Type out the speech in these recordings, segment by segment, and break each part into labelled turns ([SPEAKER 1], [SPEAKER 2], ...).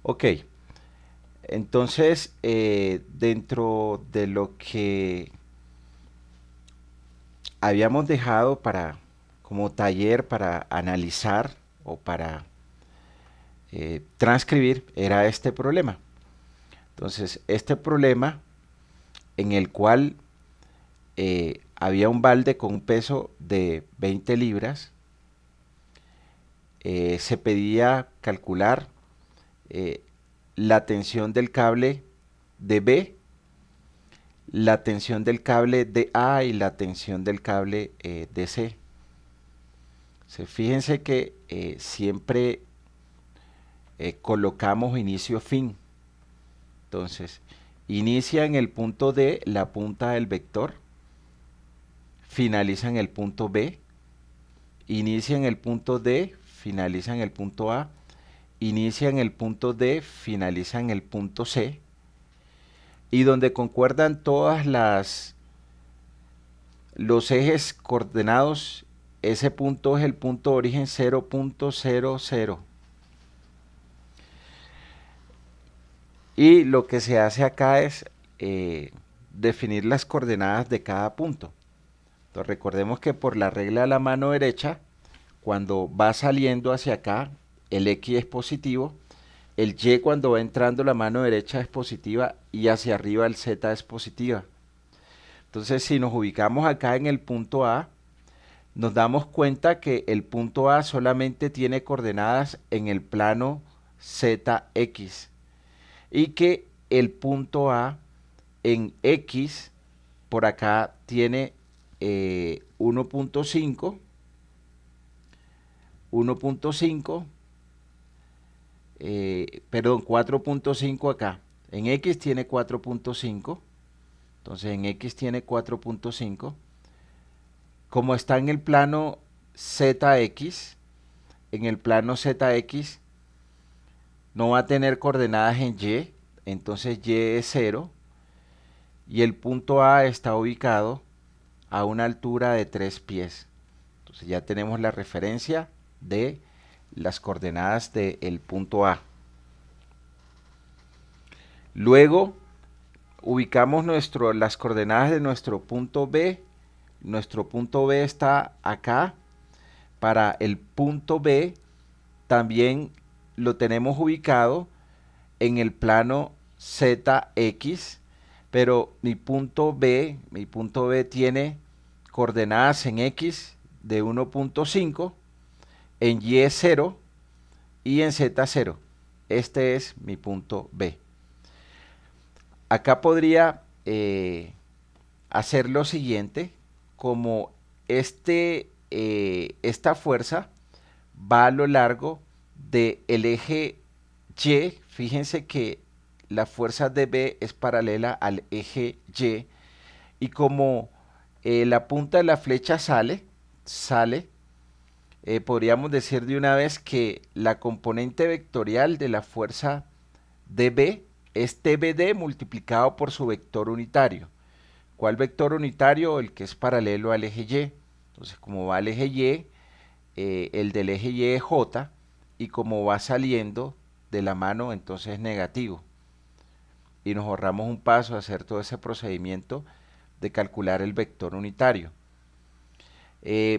[SPEAKER 1] Ok, entonces dentro de lo que habíamos dejado para como taller para analizar o para transcribir era este problema. Entonces, este problema en el cual había un balde con un peso de 20 libras, se pedía calcular eh, la tensión del cable de B, la tensión del cable de A y la tensión del cable de C. Fíjense que siempre colocamos inicio-fin. Entonces, inicia en el punto D la punta del vector, finaliza en el punto B, inicia en el punto D, finaliza en el punto A, inicia en el punto D, finaliza en el punto C, y donde concuerdan todas los ejes coordenados, ese punto es el punto de origen 0.00. Y lo que se hace acá es definir las coordenadas de cada punto. Entonces recordemos que por la regla de la mano derecha, cuando va saliendo hacia acá, el X es positivo, el Y cuando va entrando la mano derecha es positiva y hacia arriba el Z es positiva. Entonces si nos ubicamos acá en el punto A, nos damos cuenta que el punto A solamente tiene coordenadas en el plano ZX y que el punto A en X por acá tiene 1.5, 1.5, perdón, 4.5 acá. En X tiene 4.5, entonces en X tiene 4.5. Como está en el plano ZX, en el plano ZX no va a tener coordenadas en Y, entonces Y es 0 y el punto A está ubicado a una altura de 3 pies. Entonces ya tenemos la referencia de las coordenadas del punto A. Luego ubicamos las coordenadas de nuestro punto B. Nuestro punto B está acá. Para el punto B también lo tenemos ubicado en el plano ZX, pero mi punto B tiene coordenadas en X de 1.5, en Y 0 y en Z 0. Este es mi punto B. Acá podría hacer lo siguiente, como esta fuerza va a lo largo del eje Y, fíjense que la fuerza de B es paralela al eje y como la punta de la flecha sale, podríamos decir de una vez que la componente vectorial de la fuerza dB es TBD multiplicado por su vector unitario. ¿Cuál vector unitario? El que es paralelo al eje Y. Entonces, como va al eje Y, el del eje Y es J, y como va saliendo de la mano, entonces es negativo. Y nos ahorramos un paso a hacer todo ese procedimiento de calcular el vector unitario.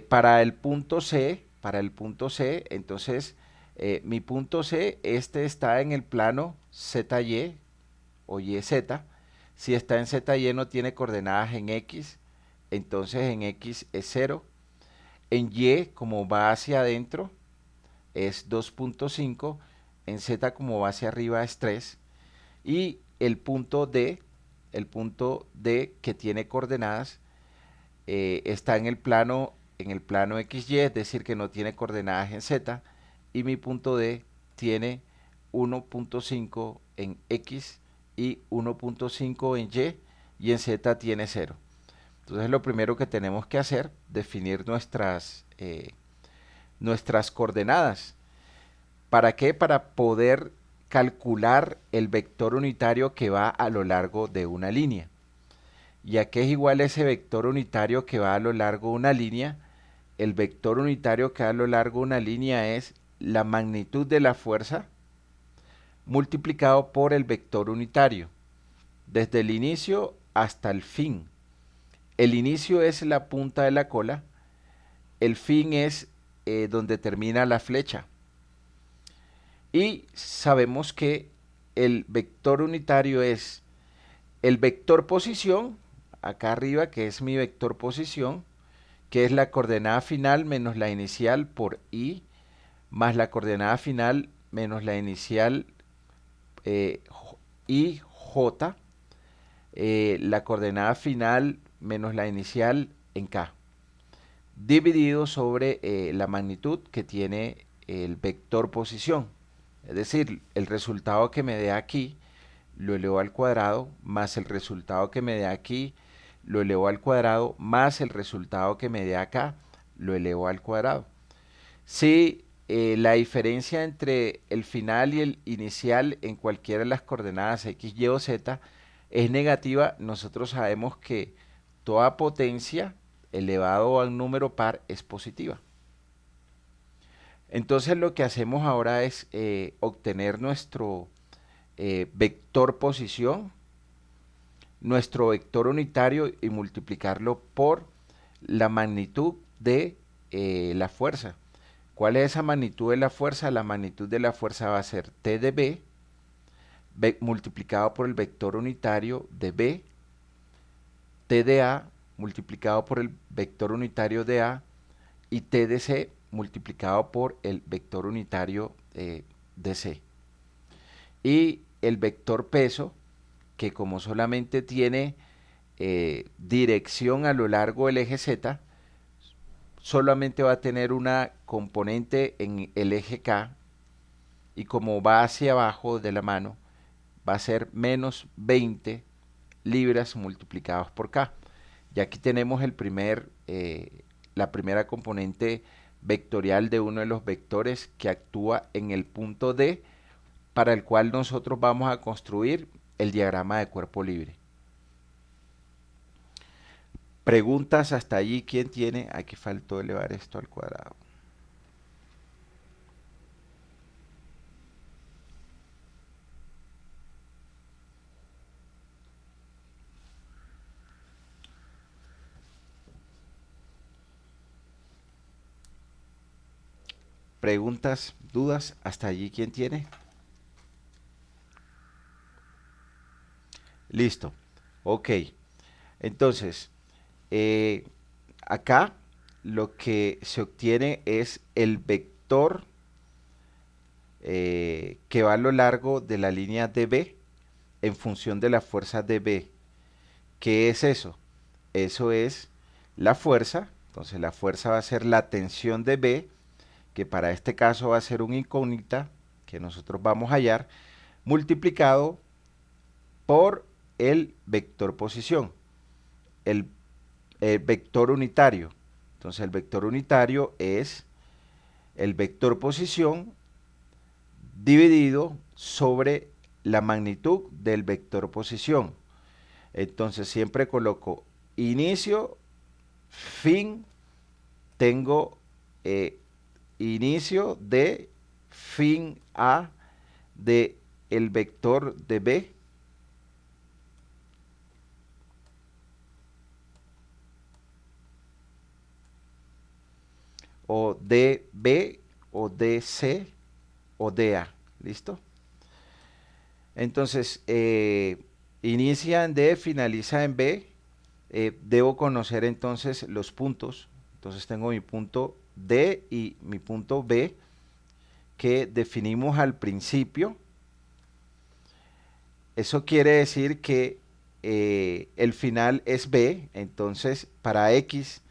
[SPEAKER 1] Para el punto C, entonces mi punto C, este está en el plano ZY o YZ. Si está en ZY no tiene coordenadas en X, entonces en X es 0. En Y, como va hacia adentro, es 2.5. En Z, como va hacia arriba, es 3. Y el punto D que tiene coordenadas, está en el plano XY, es decir, que no tiene coordenadas en Z, y mi punto D tiene 1.5 en X y 1.5 en y en Z tiene 0. Entonces lo primero que tenemos que hacer, definir nuestras coordenadas. ¿Para qué? Para poder calcular el vector unitario que va a lo largo de una línea. ¿Y a qué es igual ese vector unitario que va a lo largo de una línea? El vector unitario que va a lo largo de una línea es la magnitud de la fuerza multiplicado por el vector unitario, desde el inicio hasta el fin. El inicio es la punta de la cola, el fin es donde termina la flecha. Y sabemos que el vector unitario es el vector posición, acá arriba, que es mi vector posición, que es la coordenada final menos la inicial por i, más la coordenada final menos la inicial i, j, la coordenada final menos la inicial en k, dividido sobre la magnitud que tiene el vector posición. Es decir, el resultado que me dé aquí lo elevo al cuadrado, más el resultado que me dé aquí lo elevo al cuadrado, más el resultado que me dé acá lo elevo al cuadrado. Si la diferencia entre el final y el inicial en cualquiera de las coordenadas x, y o z es negativa, nosotros sabemos que toda potencia elevado a un número par es positiva. Entonces lo que hacemos ahora es obtener nuestro vector posición, nuestro vector unitario y multiplicarlo por la magnitud de la fuerza. ¿Cuál es esa magnitud de la fuerza? La magnitud de la fuerza va a ser T de B, multiplicado por el vector unitario de B, T de A multiplicado por el vector unitario de A, y T de C multiplicado por el vector unitario de C. Y el vector peso, que como solamente tiene dirección a lo largo del eje Z, solamente va a tener una componente en el eje K, y como va hacia abajo de la mano, va a ser menos 20 libras multiplicados por K. Y aquí tenemos la primera componente vectorial de uno de los vectores que actúa en el punto D, para el cual nosotros vamos a construir el diagrama de cuerpo libre. Preguntas hasta allí, ¿quién tiene? Aquí faltó elevar esto al cuadrado. Preguntas, dudas, hasta allí, ¿quién tiene? Listo. Ok. Entonces, acá lo que se obtiene es el vector que va a lo largo de la línea DB en función de la fuerza DB. ¿Qué es eso? Eso es la fuerza. Entonces la fuerza va a ser la tensión de B, que para este caso va a ser un incógnita que nosotros vamos a hallar, multiplicado por el vector posición, el vector unitario. Entonces el vector unitario es el vector posición dividido sobre la magnitud del vector posición. Entonces siempre coloco inicio, fin, tengo inicio de fin A de el vector de B, o DB, o DC, o DA. ¿Listo? Entonces, inicia en D, finaliza en B. Debo conocer entonces los puntos. Entonces tengo mi punto D y mi punto B, que definimos al principio. Eso quiere decir que el final es B. Entonces, para X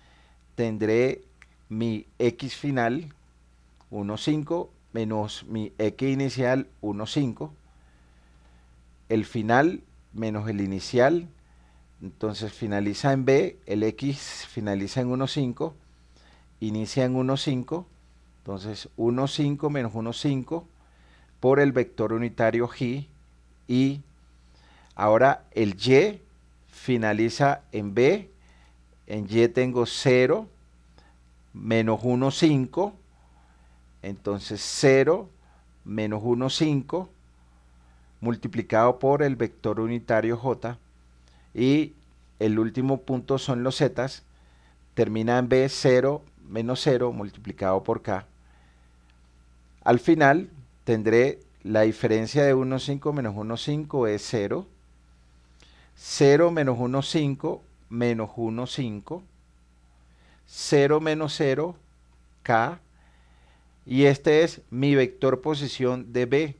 [SPEAKER 1] tendré mi X final 1,5 menos mi X inicial 1,5. El final menos el inicial, entonces finaliza en B, el X finaliza en 1,5, inicia en 1,5, entonces 1,5 menos 1,5 por el vector unitario G, y ahora el Y finaliza en B, en Y tengo 0 menos 1,5, entonces 0 menos 1,5 multiplicado por el vector unitario j, y el último punto son los zetas, termina en b, 0 menos 0 multiplicado por k. Al final tendré la diferencia de 1,5 menos 1,5 es 0. 0 menos 1,5 menos 1,5. 0 menos 0, k. Y este es mi vector posición de b.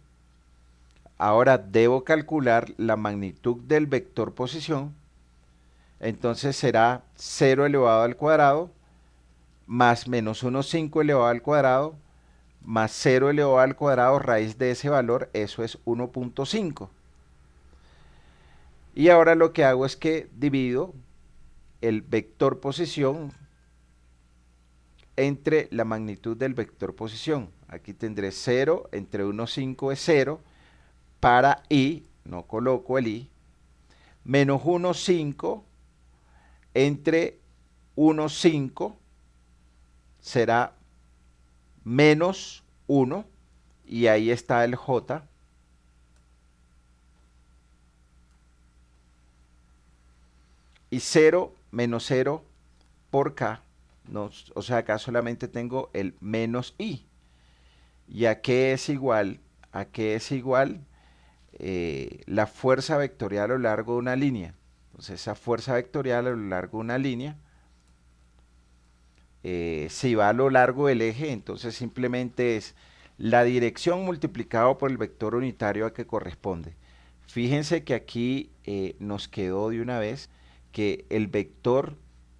[SPEAKER 1] Ahora debo calcular la magnitud del vector posición. Entonces será 0 elevado al cuadrado más menos 1,5 elevado al cuadrado más 0 elevado al cuadrado raíz de ese valor, eso es 1,5. Y ahora lo que hago es que divido el vector posición entre la magnitud del vector posición. Aquí tendré 0, entre 1,5 es 0, para i, no coloco el i, menos 1,5 entre 1,5 será menos 1, y ahí está el j. Y 0 menos 0 por k, no, o sea, acá solamente tengo el menos i. ¿Y a qué es igual? ¿A qué es igual? La fuerza vectorial a lo largo de una línea. Entonces, esa fuerza vectorial a lo largo de una línea, si va a lo largo del eje, entonces simplemente es la dirección multiplicado por el vector unitario a que corresponde. Fíjense que aquí nos quedó de una vez que el vector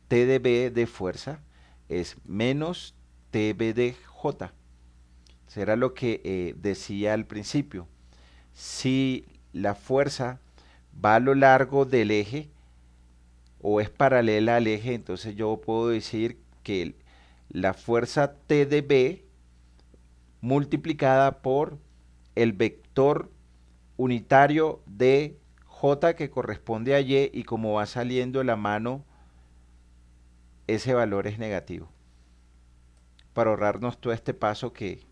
[SPEAKER 1] T de B de fuerza es menos TB de J. Eso era lo que decía al principio. Si la fuerza va a lo largo del eje o es paralela al eje, entonces yo puedo decir que la fuerza T de B multiplicada por el vector unitario de J que corresponde a Y, y como va saliendo la mano, ese valor es negativo. Para ahorrarnos todo este paso que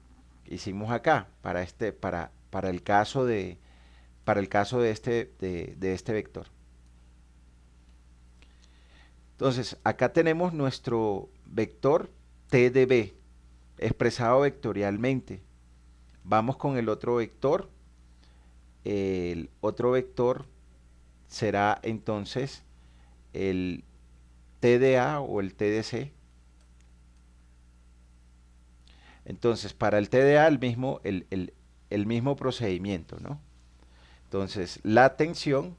[SPEAKER 1] hicimos acá, para el caso de este vector. Entonces, acá tenemos nuestro vector T de B, expresado vectorialmente. Vamos con el otro vector. El otro vector será entonces el T de A o el T de C. Entonces, para el T de A, el mismo procedimiento, ¿no? Entonces, la tensión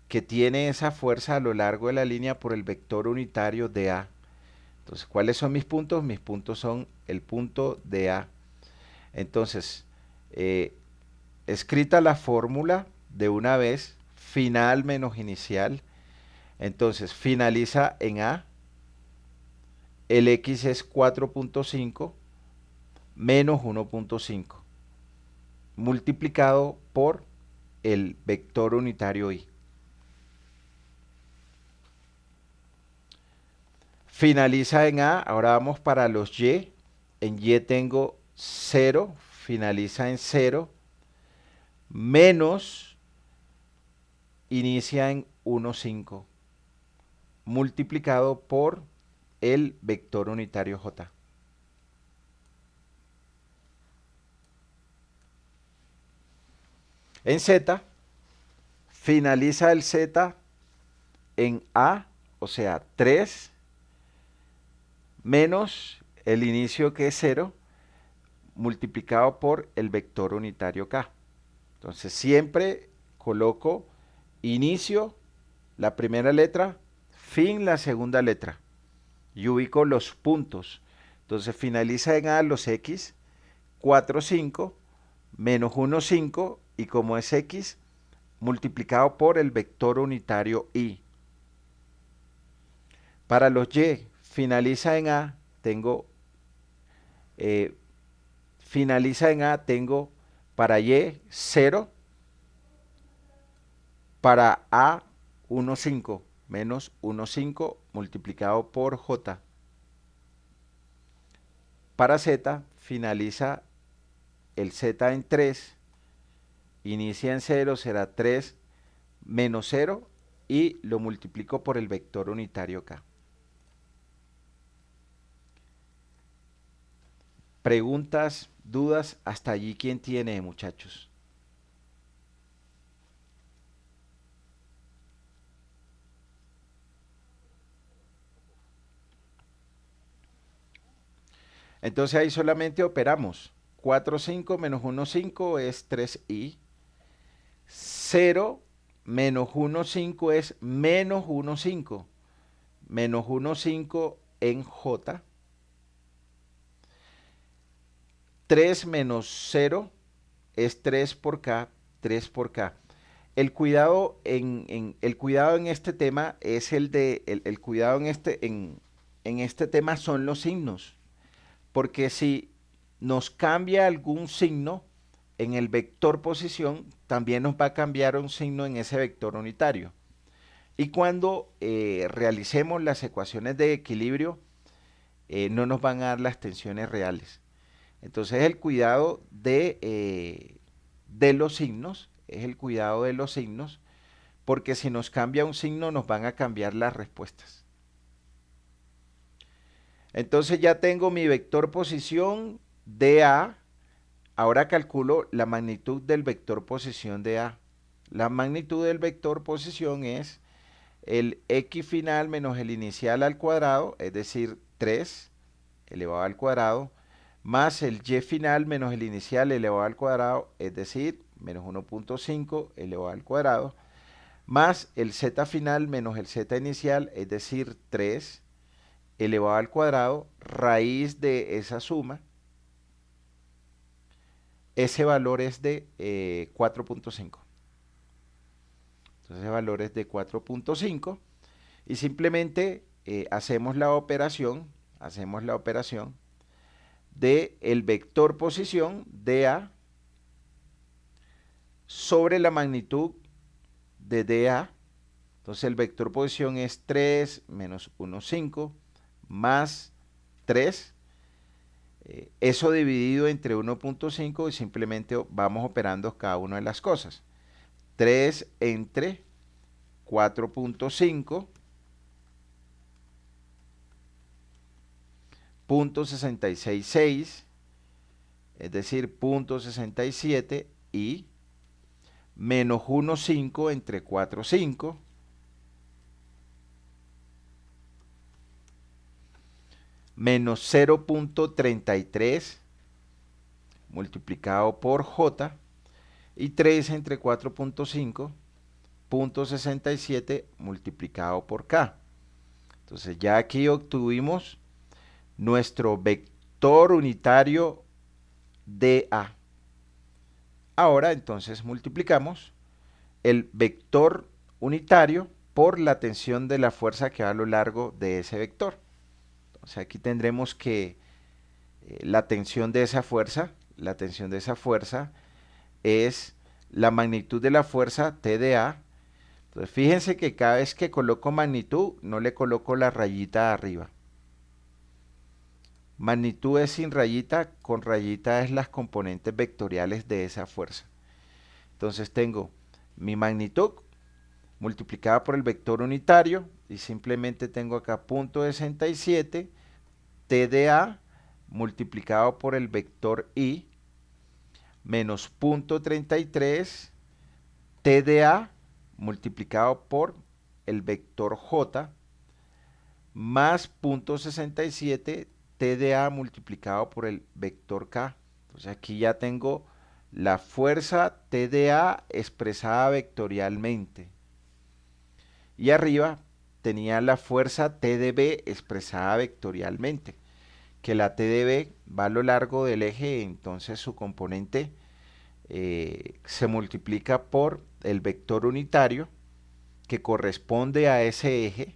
[SPEAKER 1] que tiene esa fuerza a lo largo de la línea por el vector unitario de A. Entonces, ¿cuáles son mis puntos? Mis puntos son el punto de A. Entonces, escrita la fórmula de una vez, final menos inicial. Entonces, finaliza en A. El X es 4,5 menos 1,5 multiplicado por el vector unitario Y. Finaliza en A, ahora vamos para los Y. En Y tengo 0, finaliza en 0, menos, inicia en 1,5, multiplicado por el vector unitario J. En Z, finaliza el Z en A, o sea, 3, menos el inicio que es 0, multiplicado por el vector unitario K. Entonces siempre coloco inicio, la primera letra, fin, la segunda letra, y ubico los puntos. Entonces finaliza en A los X, 4,5, menos 1,5, y como es X, multiplicado por el vector unitario Y. Para los Y, finaliza en A, tengo para Y 0, para A 1,5, menos 1,5 multiplicado por J. Para Z, finaliza el Z en 3, inicia en 0, será 3 menos 0 y lo multiplico por el vector unitario K. Preguntas, dudas, hasta allí ¿quién tiene, muchachos? Entonces ahí solamente operamos. 4, 5 menos 1, 5 es 3i. 0 menos 1, 5 es menos 1, 5. Menos 1, 5 en J. 3 menos 0 es 3 por K, 3 por K. El cuidado el cuidado en este tema es el cuidado en este tema son los signos. Porque si nos cambia algún signo en el vector posición, también nos va a cambiar un signo en ese vector unitario. Y cuando realicemos las ecuaciones de equilibrio, no nos van a dar las tensiones reales. Entonces el cuidado de los signos, es el cuidado de los signos, porque si nos cambia un signo nos van a cambiar las respuestas. Entonces ya tengo mi vector posición dA. Ahora calculo la magnitud del vector posición dA. La magnitud del vector posición es el x final menos el inicial al cuadrado, es decir, 3 elevado al cuadrado, más el y final menos el inicial elevado al cuadrado, es decir, menos 1.5 elevado al cuadrado, más el z final menos el z inicial, es decir, 3 elevado al cuadrado, raíz de esa suma. Ese valor es de 4.5. Entonces ese valor es de 4.5 y simplemente hacemos la operación de el vector posición dA sobre la magnitud de dA. Entonces el vector posición es 3 menos 1, 5 más 3. Eso dividido entre 1.5 y simplemente vamos operando cada una de las cosas. 3 entre 4.5 .666, es decir, 0.67 y menos 1,5 entre 4,5 menos 0.33 multiplicado por J y 3 entre 4.5 .67 multiplicado por K. Entonces ya aquí obtuvimos nuestro vector unitario dA. Ahora entonces multiplicamos el vector unitario por la tensión de la fuerza que va a lo largo de ese vector. Entonces aquí tendremos que la tensión de esa fuerza es la magnitud de la fuerza TDA. Entonces fíjense que cada vez que coloco magnitud no le coloco la rayita arriba. Magnitud es sin rayita, con rayita es las componentes vectoriales de esa fuerza. Entonces tengo mi magnitud multiplicada por el vector unitario y simplemente tengo acá 0.67 TDA multiplicado por el vector I menos 0.33 TDA multiplicado por el vector J más 0.67 TDA multiplicado por el vector K. Entonces aquí ya tengo la fuerza TDA expresada vectorialmente. Y arriba tenía la fuerza TDB expresada vectorialmente. Que la TDB va a lo largo del eje, entonces su componente se multiplica por el vector unitario que corresponde a ese eje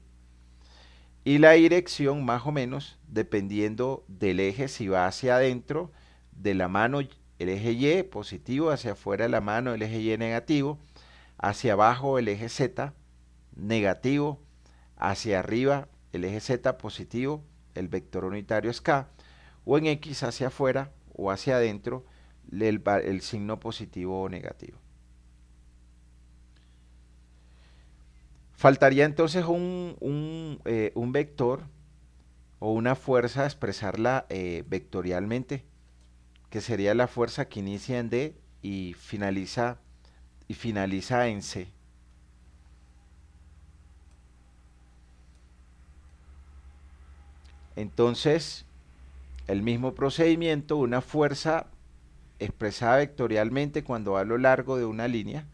[SPEAKER 1] y la dirección más o menos dependiendo del eje, si va hacia adentro de la mano el eje Y positivo, hacia afuera de la mano el eje Y negativo, hacia abajo el eje Z negativo, hacia arriba el eje Z positivo, el vector unitario es K, o en X hacia afuera o hacia adentro el signo positivo o negativo. Faltaría entonces un vector o una fuerza a expresarla vectorialmente, que sería la fuerza que inicia en D y finaliza en C. Entonces, el mismo procedimiento, una fuerza expresada vectorialmente cuando va a lo largo de una línea,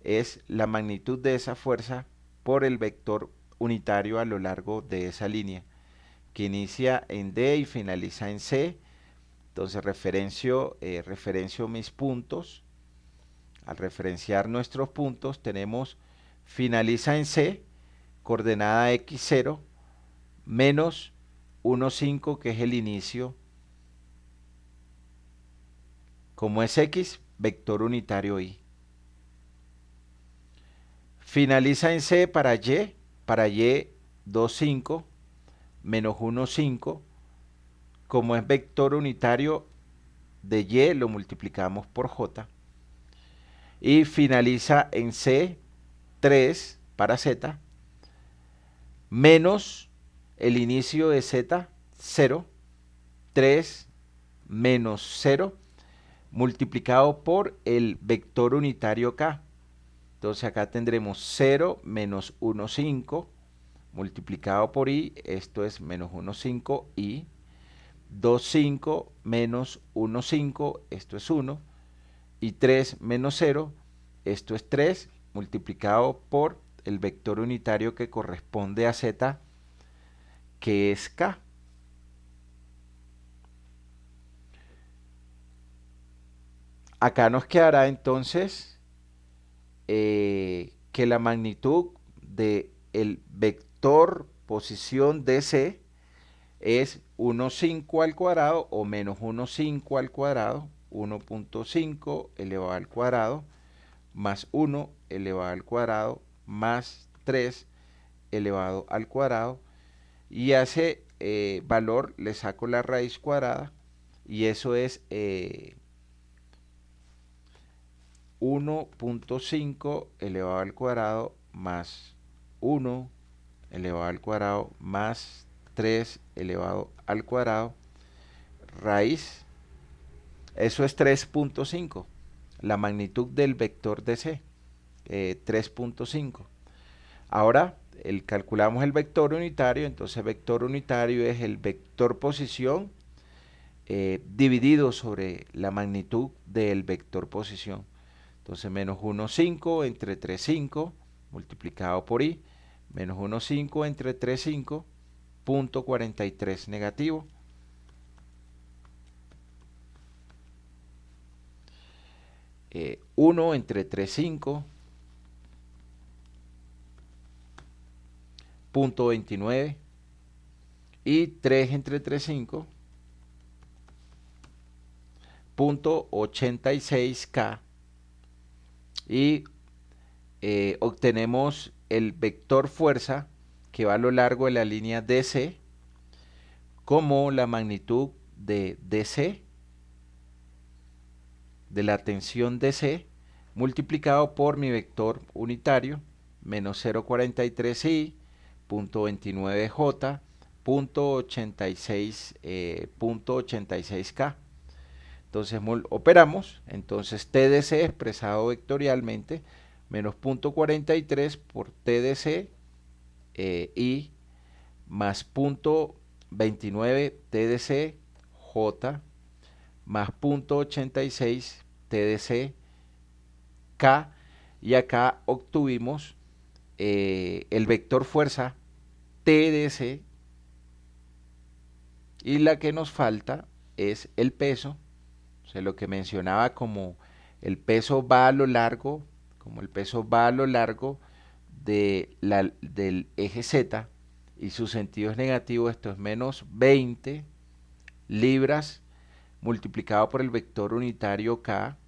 [SPEAKER 1] es la magnitud de esa fuerza por el vector unitario a lo largo de esa línea, que inicia en D y finaliza en C. Entonces referencio mis puntos. Al referenciar nuestros puntos tenemos finaliza en C, coordenada x0, menos 1, 5, que es el inicio. Como es x, vector unitario y. Finaliza en C para y 2, 5, menos 1, 5. Como es vector unitario de y, lo multiplicamos por j. Y finaliza en C, 3 para z, menos el inicio de z, 0, 3 menos 0, multiplicado por el vector unitario k. Entonces acá tendremos 0 menos 1, 5, multiplicado por i, esto es menos 1, 5, i, 2, 5 menos 1, 5, esto es 1, y 3 menos 0, esto es 3, multiplicado por el vector unitario que corresponde a z, que es k. Acá nos quedará entonces que la magnitud del vector posición DC es 1,5 al cuadrado o menos 1,5 al cuadrado, 1.5 elevado al cuadrado, más 1 elevado al cuadrado, más 3 elevado al cuadrado, y a ese valor le saco la raíz cuadrada, y eso es 1.5 elevado al cuadrado más 1 elevado al cuadrado más 3 elevado al cuadrado raíz. Eso es 3.5, la magnitud del vector de C, 3.5. Ahora calculamos el vector unitario, entonces vector unitario es el vector posición dividido sobre la magnitud del vector posición. Entonces menos 1, 5 entre 3, 5, multiplicado por i, menos 1, 5 entre 3, 5, punto 43 negativo. Eh, 1 entre 3, 5, punto 29, y 3 entre 3, 5, punto 86k, y obtenemos el vector fuerza que va a lo largo de la línea DC como la magnitud de DC, de la tensión DC, multiplicado por mi vector unitario, menos 0,43i, punto 29j, punto 86k. Entonces operamos, entonces TDC expresado vectorialmente, menos punto 43 por TDC I más punto 29 TDC J más punto 86 TDC K, y acá obtuvimos el vector fuerza TDC, y la que nos falta es el peso. O sea, lo que mencionaba como el peso va a lo largo, como el peso va a lo largo del eje Z y su sentido es negativo, esto es menos 20 libras multiplicado por el vector unitario K,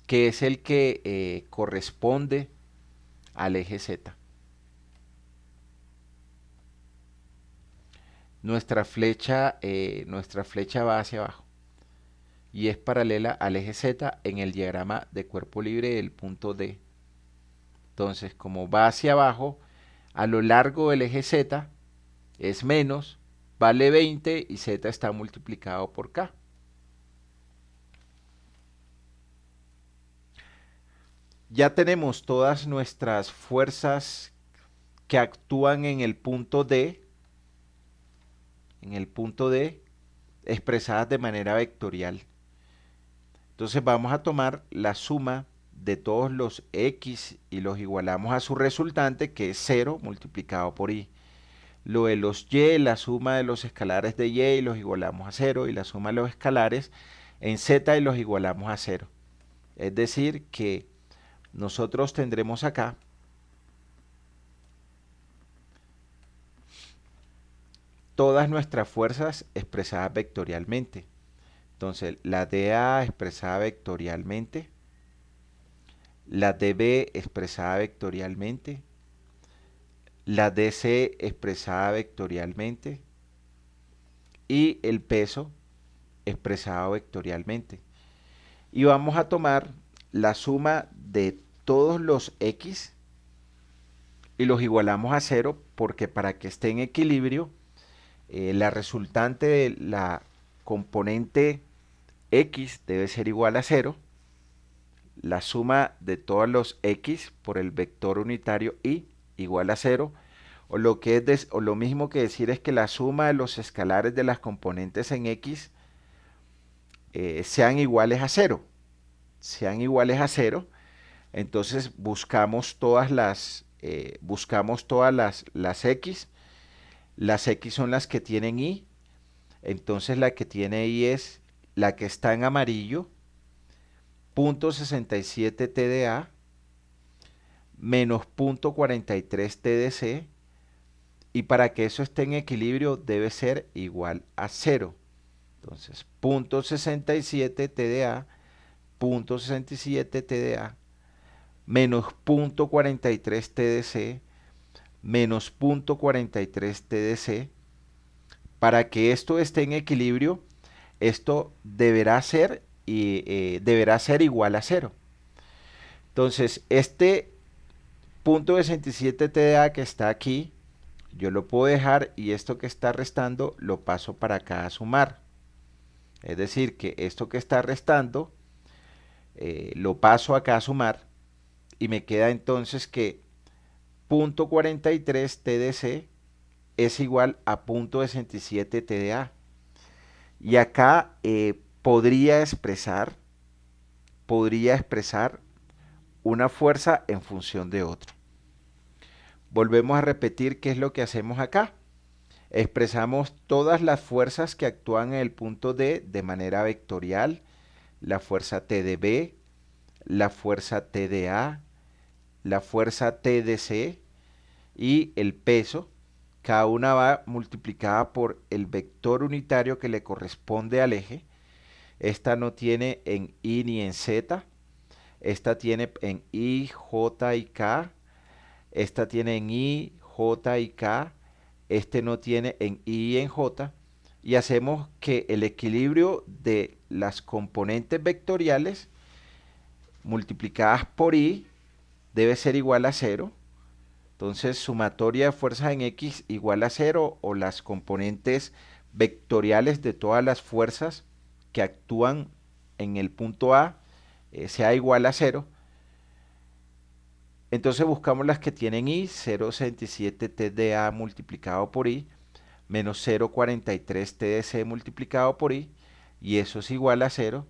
[SPEAKER 1] que es el que corresponde al eje Z. Nuestra flecha va hacia abajo y es paralela al eje Z en el diagrama de cuerpo libre del punto D. Entonces, como va hacia abajo, a lo largo del eje Z es menos, vale 20 y Z está multiplicado por K. Ya tenemos todas nuestras fuerzas que actúan en el punto D, expresadas de manera vectorial. Entonces vamos a tomar la suma de todos los X y los igualamos a su resultante, que es 0 multiplicado por Y. Lo de los Y, la suma de los escalares de Y y los igualamos a 0, y la suma de los escalares en Z y los igualamos a 0. Es decir, que nosotros tendremos acá todas nuestras fuerzas expresadas vectorialmente. Entonces, la dA expresada vectorialmente, la dB expresada vectorialmente, la DC expresada vectorialmente y el peso expresado vectorialmente. Y vamos a tomar la suma de todos los X y los igualamos a 0, porque para que esté en equilibrio, la resultante de la componente X debe ser igual a 0, la suma de todos los X por el vector unitario Y igual a 0, o lo mismo que decir es que la suma de los escalares de las componentes en X sean iguales a 0. Entonces buscamos todas las X. Las X son las que tienen Y. Entonces la que tiene Y es la que está en amarillo, 0.67 TdA menos 0.43 TdC, y para que eso esté en equilibrio debe ser igual a 0. Entonces 0.67 TdA, 0.67 TdA menos 0.43 TdC menos 0.43 TdC. Para que esto esté en equilibrio, esto deberá ser igual a 0. Entonces, este 0.67 TdA que está aquí, yo lo puedo dejar, y esto que está restando lo paso para acá a sumar. Es decir, que esto que está restando lo paso acá a sumar, y me queda entonces que 0.43 TdC es igual a 0.67 TdA. Y acá podría expresar una fuerza en función de otra. Volvemos a repetir qué es lo que hacemos acá. Expresamos todas las fuerzas que actúan en el punto D de manera vectorial: la fuerza TdB, la fuerza TdA, la fuerza TdC y el peso. Cada una va multiplicada por el vector unitario que le corresponde al eje. Esta no tiene en Y ni en Z. Esta tiene en I, J y K. Esta tiene en I, J y K. Este no tiene en I y en J. Y hacemos que el equilibrio de las componentes vectoriales multiplicadas por I debe ser igual a 0. Entonces, sumatoria de fuerzas en X igual a 0, o las componentes vectoriales de todas las fuerzas que actúan en el punto A sea igual a 0. Entonces buscamos las que tienen I, 0.67 TdA multiplicado por I, menos 0.43 TdC multiplicado por I, y eso es igual a 0.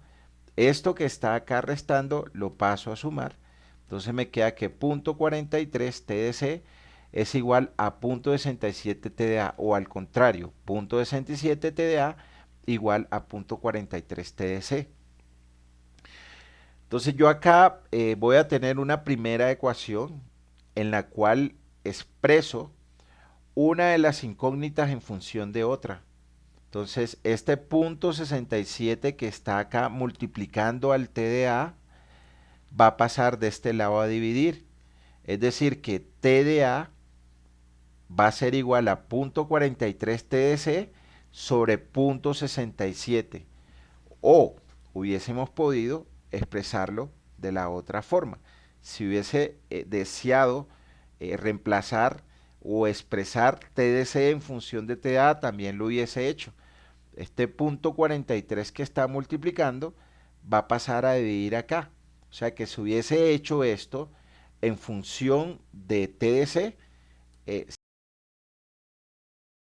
[SPEAKER 1] Esto que está acá restando lo paso a sumar. Entonces me queda que 0.43 TdC es igual a 0.67 TdA, o al contrario, 0.67 TdA igual a 0.43 TdC. Entonces yo acá voy a tener una primera ecuación en la cual expreso una de las incógnitas en función de otra. Entonces este 0.67 que está acá multiplicando al TdA va a pasar de este lado a dividir. Es decir, que TdA va a ser igual a 0.43 TdC sobre 0.67. O hubiésemos podido expresarlo de la otra forma. Si hubiese deseado reemplazar o expresar TDC en función de TA, también lo hubiese hecho. Este punto 43 que está multiplicando va a pasar a dividir acá. O sea que si hubiese hecho esto en función de TDC,